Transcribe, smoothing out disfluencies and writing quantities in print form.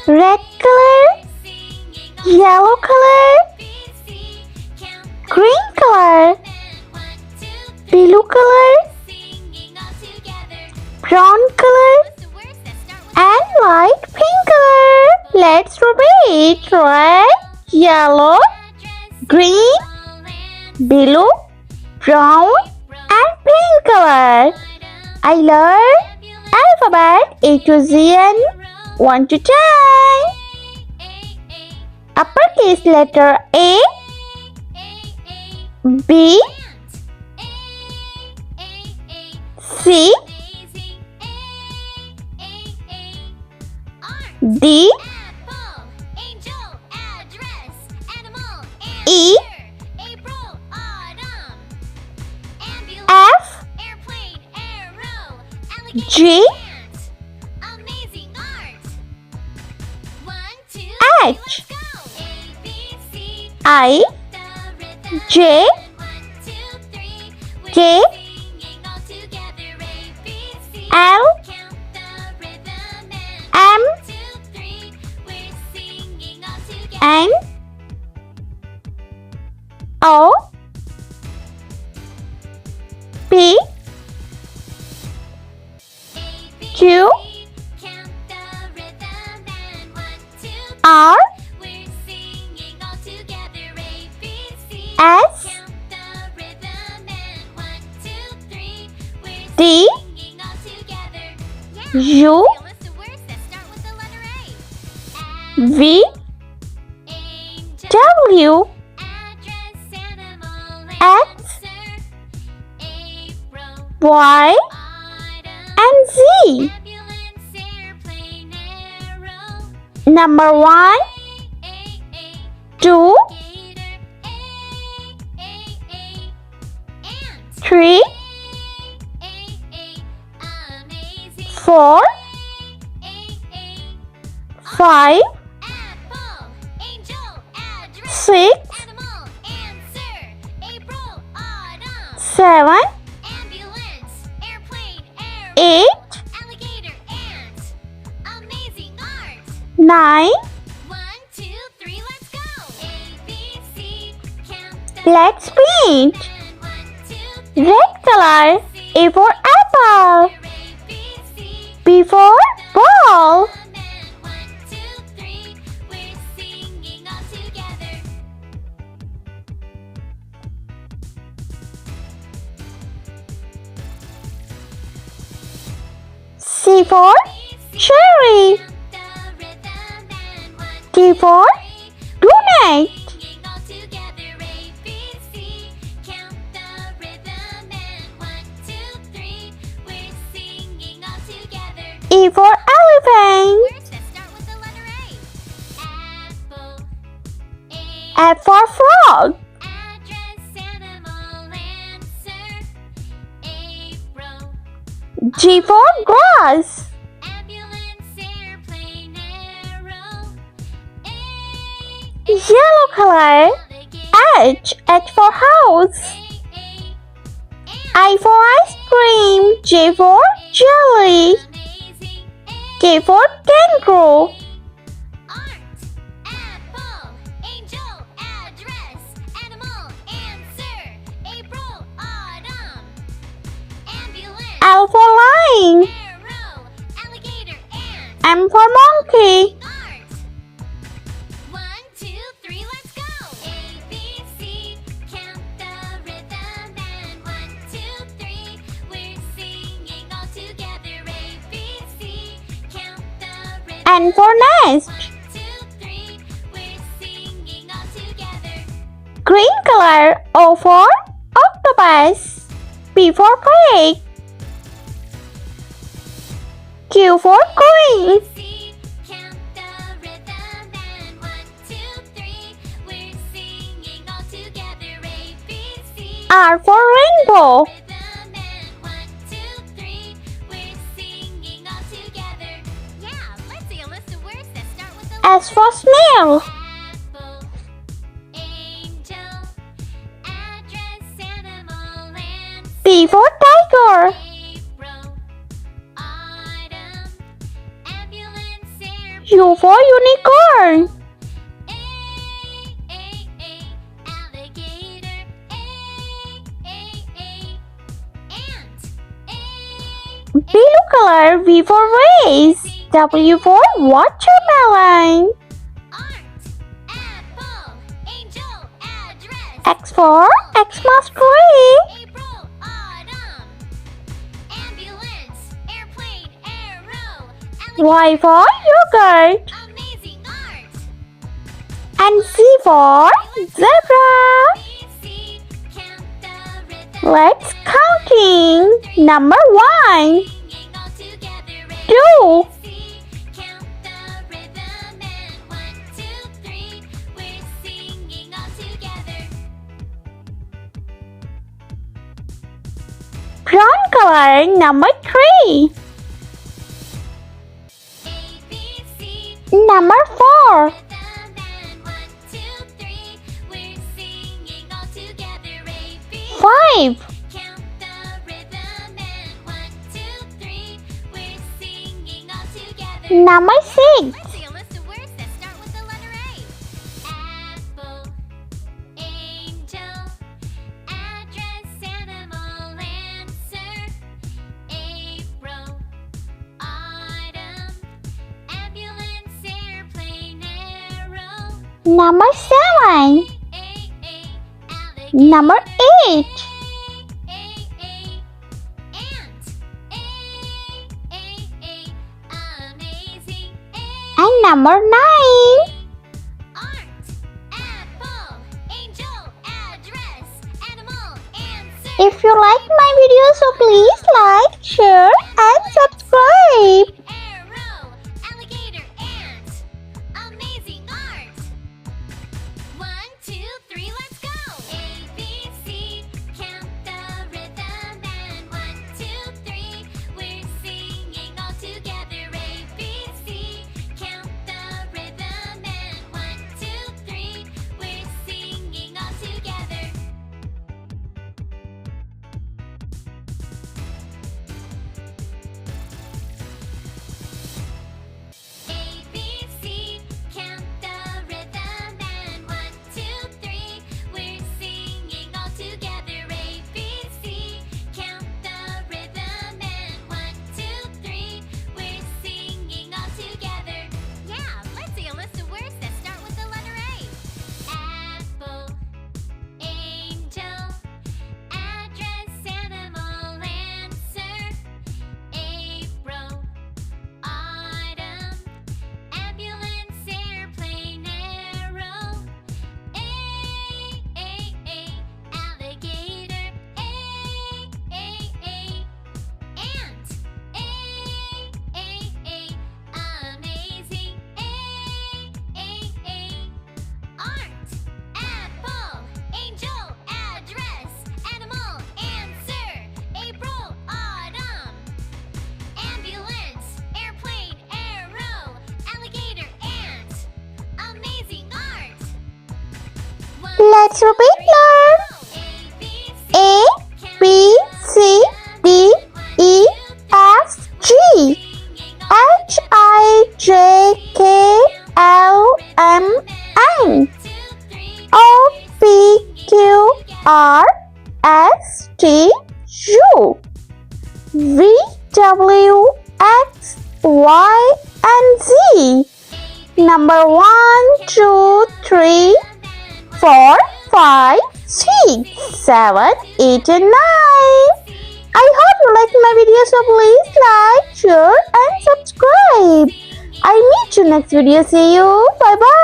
red color, yellow color, green color, blue color, brown color, and light pink color. Let's repeat. Red, yellow, green, blue, brown, and pink color. I learned alphabet A to Z and 1 to 10. Uppercase letter A, B, C, D, E, F, G, H, I, J, K, L, M, N, O, P, Q, R, S, D, U, V, W, X, Y, and Z. Number 1, 2, 3, 4, 5, 6, 7, 8, 9. Let's paint. Red color. A for apple. B for ball. C for cherry. D for donut. E for elephant. F for frog. G for grass. Yellow color. H for house. I for ice cream. J for jelly. K for kangaroo. L for lion. M for monkey. N for nest. Green color. O for octopus. P for pig. Q for queen. R for rainbow. S for snail. T for tiger. U for unicorn. Blue color, V for vase. W for watermelon. X for Xmas tree. Y for yogurt. And Z for zebra. Let's counting. Number 1, 2, 'Brown color, number 3. Number 4. Five. Number 6. Number 7. Number 8. And number 9. If you like my video, so please like, share and subscribe. Let's repeat now. A, B, C, D, E, F, G, H, I, J, K, L, M, N, O, P, Q, R, S, T, U, V, W, X, Y, and Z. Number 1, 2, 3, 4, 5, 6, 7, 8 and 9. I hope you liked my video, so please like, share and subscribe. I'll meet you next video. See you. Bye bye.